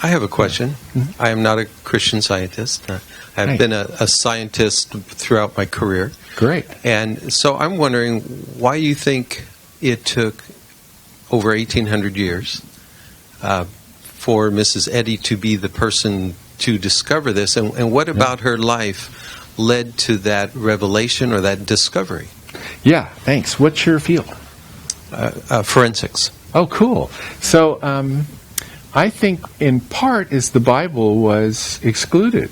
I have a question. I am not a Christian scientist. I've been a scientist throughout my career. Great. And so I'm wondering why you think it took over 1,800 years for Mrs. Eddy to be the person to discover this, and what about her life led to that revelation or that discovery? Yeah, thanks. What's your field? Forensics. Oh, cool. So I think in part is the Bible was excluded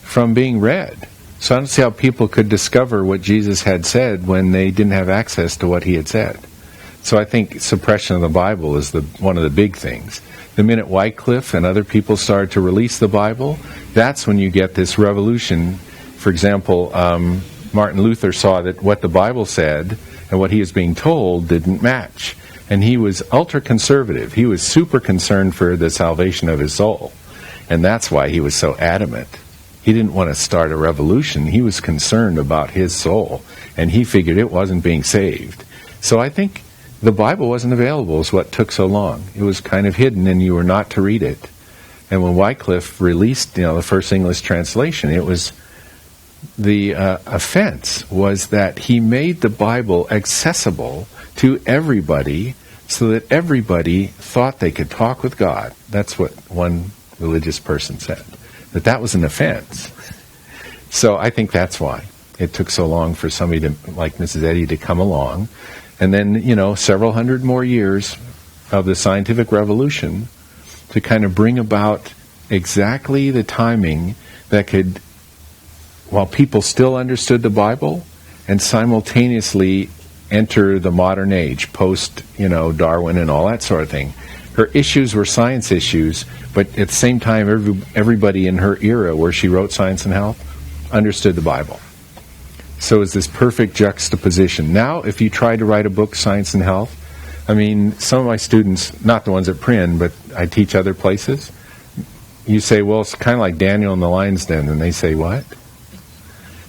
from being read. So I don't see how people could discover what Jesus had said when they didn't have access to what he had said. So I think suppression of the Bible is one of the big things. The minute Wycliffe and other people started to release the Bible, that's when you get this revolution. For example, Martin Luther saw that what the Bible said and what he was being told didn't match. And he was ultra-conservative. He was super concerned for the salvation of his soul. And that's why he was so adamant. He didn't want to start a revolution. He was concerned about his soul. And he figured it wasn't being saved. So I think the Bible wasn't available is what took so long. It was kind of hidden and you were not to read it. And when Wycliffe released the first English translation, it was the offense was that he made the Bible accessible to everybody so that everybody thought they could talk with God. That's what one religious person said, that was an offense. So I think that's why it took so long for somebody like Mrs. Eddy to come along. And then, several hundred more years of the scientific revolution to kind of bring about exactly the timing that could, while people still understood the Bible, and simultaneously enter the modern age, post, Darwin and all that sort of thing. Her issues were science issues, but at the same time, everybody in her era where she wrote Science and Health understood the Bible. So it's this perfect juxtaposition. Now, if you try to write a book, Science and Health, some of my students, not the ones at Prin, but I teach other places, you say, well, it's kind of like Daniel in the lion's den, and they say, what?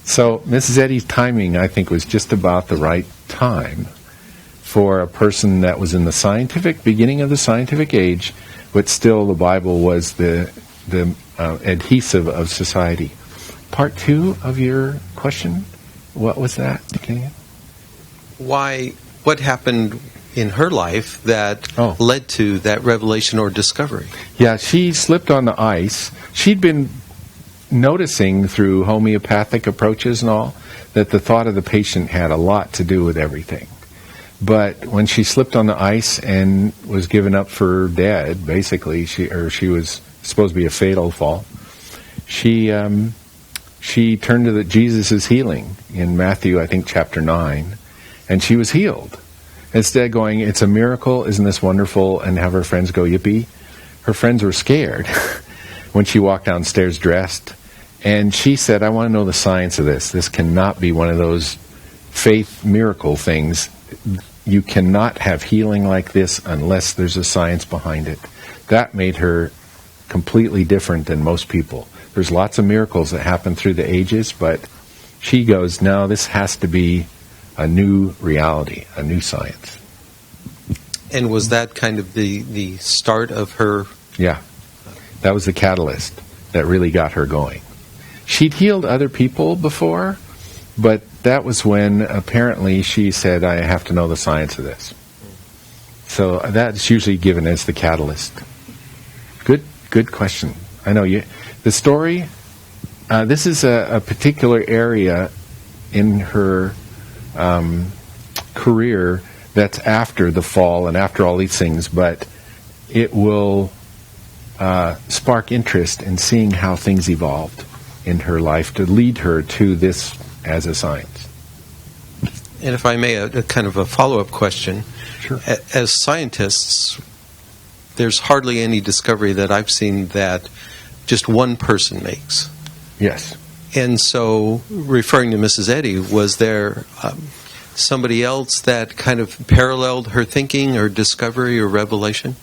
So Mrs. Eddy's timing, I think, was just about the right time for a person that was in the beginning of the scientific age, but still the Bible was the adhesive of society. Part 2 of your question, what was that? What happened in her life that led to that revelation or discovery? Yeah, she slipped on the ice. She'd been noticing through homeopathic approaches and all that the thought of the patient had a lot to do with everything. But when she slipped on the ice and was given up for dead, basically, she was supposed to be a fatal fall, she turned to Jesus' healing in Matthew, I think, chapter 9, and she was healed. Instead going, it's a miracle, isn't this wonderful, and have her friends go, yippee. Her friends were scared when she walked downstairs dressed. And she said, I want to know the science of this. This cannot be one of those faith miracle things. You cannot have healing like this unless there's a science behind it. That made her completely different than most people. There's lots of miracles that happen through the ages, but she goes, no, this has to be a new reality, a new science. And was that kind of the start of her? Yeah, that was the catalyst that really got her going. She'd healed other people before, but that was when apparently she said, I have to know the science of this. So that's usually given as the catalyst. Good question. I know you. The story, this is a particular area in her career that's after the fall and after all these things, but it will spark interest in seeing how things evolved in her life to lead her to this as a science. And if I may, a kind of a follow-up question. Sure. As scientists, there's hardly any discovery that I've seen that just one person makes. Yes. And so, referring to Mrs. Eddy, was there somebody else that kind of paralleled her thinking or discovery or revelation?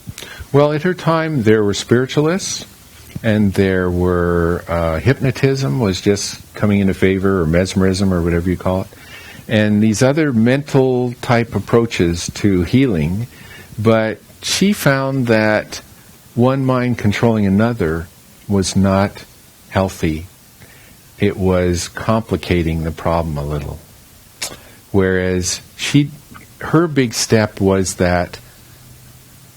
Well, at her time, there were spiritualists, and there were hypnotism was just coming into favor, or mesmerism, or whatever you call it. And these other mental type approaches to healing, but she found that one mind controlling another was not healthy. It was complicating the problem a little. Whereas her big step was that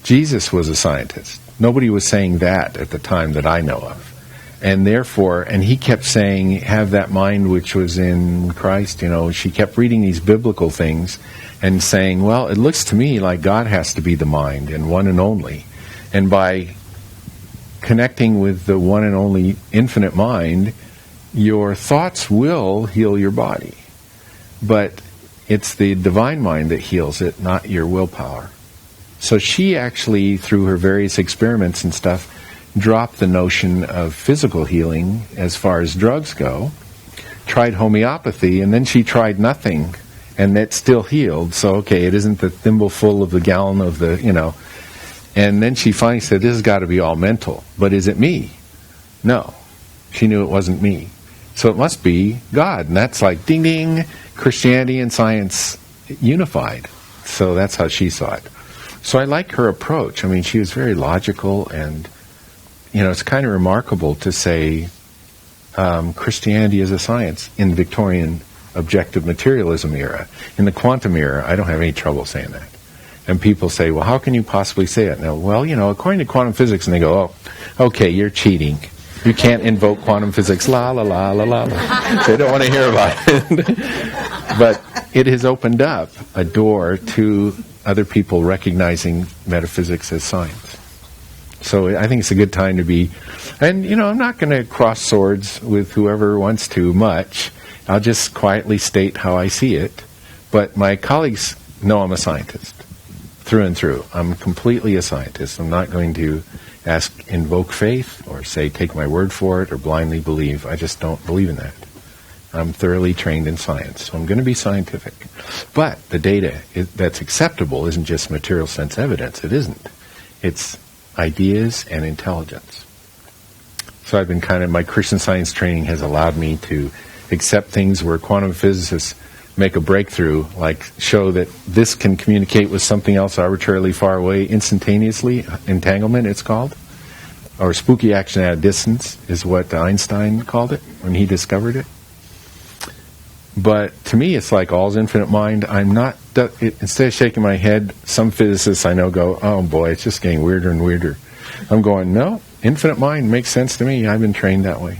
Jesus was a scientist. Nobody was saying that at the time that I know of. And therefore, and he kept saying, have that mind which was in Christ. She kept reading these biblical things and saying, well, it looks to me like God has to be the mind and one and only. And by connecting with the one and only infinite mind, your thoughts will heal your body. But it's the divine mind that heals it, not your willpower. So she actually, through her various experiments and stuff, dropped the notion of physical healing as far as drugs go, tried homeopathy, and then she tried nothing, and it still healed. So, okay, it isn't the thimbleful of the gallon of the, And then she finally said, this has got to be all mental. But is it me? No. She knew it wasn't me. So it must be God. And that's like, ding, ding, Christianity and science unified. So that's how she saw it. So I like her approach. I mean, she was very logical, and, it's kind of remarkable to say Christianity is a science in Victorian objective materialism era. In the quantum era, I don't have any trouble saying that. And people say, well, how can you possibly say it? Now, well, according to quantum physics, and they go, oh, okay, you're cheating. You can't invoke quantum physics, la, la, la, la, la, la. They don't want to hear about it. But it has opened up a door to other people recognizing metaphysics as science. So I think it's a good time to be, and I'm not going to cross swords with whoever wants to much. I'll just quietly state how I see it. But my colleagues know I'm a scientist, through and through. I'm completely a scientist. I'm not going to invoke faith or say take my word for it or blindly believe. I just don't believe in that. I'm thoroughly trained in science, so I'm going to be scientific. But the data that's acceptable isn't just material sense evidence. It isn't. It's ideas and intelligence. So I've been my Christian Science training has allowed me to accept things where quantum physicists make a breakthrough, like show that this can communicate with something else arbitrarily far away instantaneously. Entanglement, it's called. Or spooky action at a distance is what Einstein called it when he discovered it. But to me, it's like all's infinite mind. I'm not, instead of shaking my head, some physicists I know go, oh boy, it's just getting weirder and weirder. I'm going, no, infinite mind makes sense to me. I've been trained that way.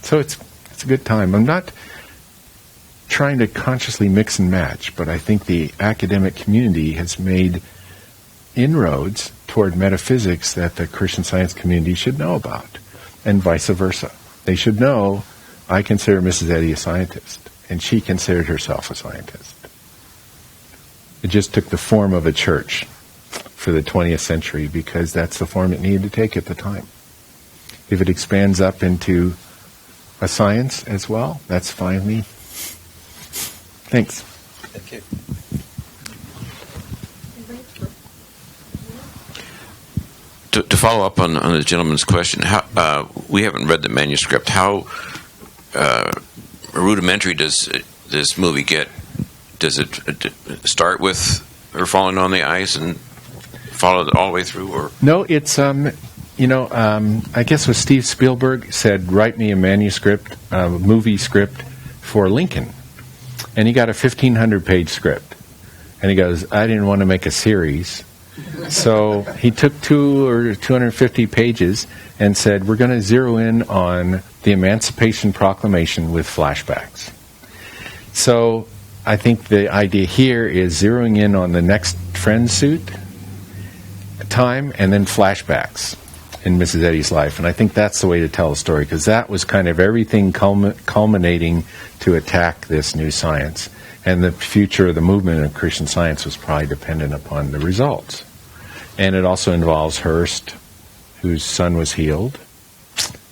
So it's a good time. I'm not trying to consciously mix and match, but I think the academic community has made inroads toward metaphysics that the Christian Science community should know about, and vice versa. They should know I consider Mrs. Eddy a scientist, and she considered herself a scientist. It just took the form of a church for the 20th century because that's the form it needed to take at the time. If it expands up into a science as well, that's fine with me. Thanks. Thank you. To follow up on the gentleman's question, we haven't read the manuscript. How rudimentary does this movie get? Does it start with her falling on the ice and follow it all the way through? Or no, it's I guess what Steve Spielberg said, write me a manuscript, movie script for Lincoln, and he got a 1,500-page script, and he goes, I didn't want to make a series. So he took 250 pages and said, we're going to zero in on the Emancipation Proclamation with flashbacks. So I think the idea here is zeroing in on the next friend suit time and then flashbacks in Mrs. Eddy's life. And I think that's the way to tell a story, because that was kind of everything culminating to attack this new science. And the future of the movement of Christian Science was probably dependent upon the results. And it also involves Hearst, whose son was healed,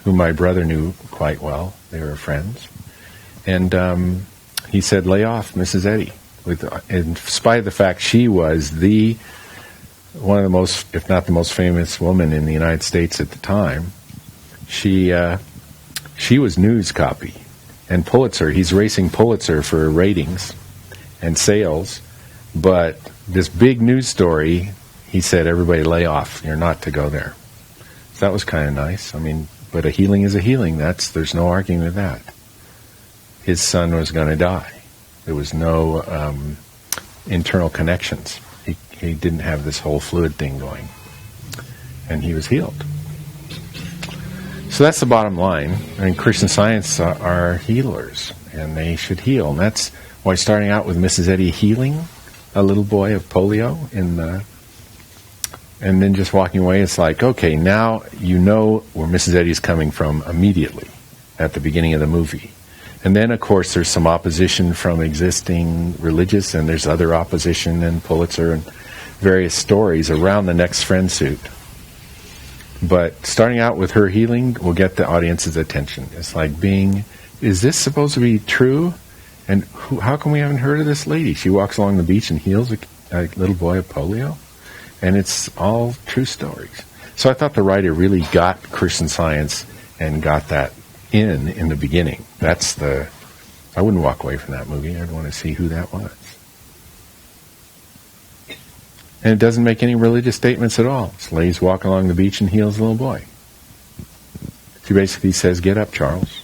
who my brother knew quite well. They were friends. And he said, lay off Mrs. Eddy. In spite of the fact she was one of the most, if not the most famous woman in the United States at the time, she was news copy. And Pulitzer, he's racing Pulitzer for ratings and sales, but this big news story he said, everybody lay off. You're not to go there. So that was kind of nice. I mean, but a healing is a healing. There's no arguing with that. His son was going to die. There was no internal connections. He didn't have this whole fluid thing going. And he was healed. So that's the bottom line. I mean, Christian Science are healers, and they should heal. And that's why starting out with Mrs. Eddy healing a little boy of polio and then just walking away, it's like, okay, now you know where Mrs. Eddy's coming from immediately at the beginning of the movie. And then, of course, there's some opposition from existing religious, and there's other opposition and Pulitzer and various stories around the next friend suit. But starting out with her healing will get the audience's attention. It's like is this supposed to be true? And how come we haven't heard of this lady? She walks along the beach and heals a little boy of polio. And it's all true stories. So I thought the writer really got Christian Science and got that in the beginning. I wouldn't walk away from that movie. I'd want to see who that was. And it doesn't make any religious statements at all. This lady's walking along the beach and heals a little boy. She basically says, get up, Charles.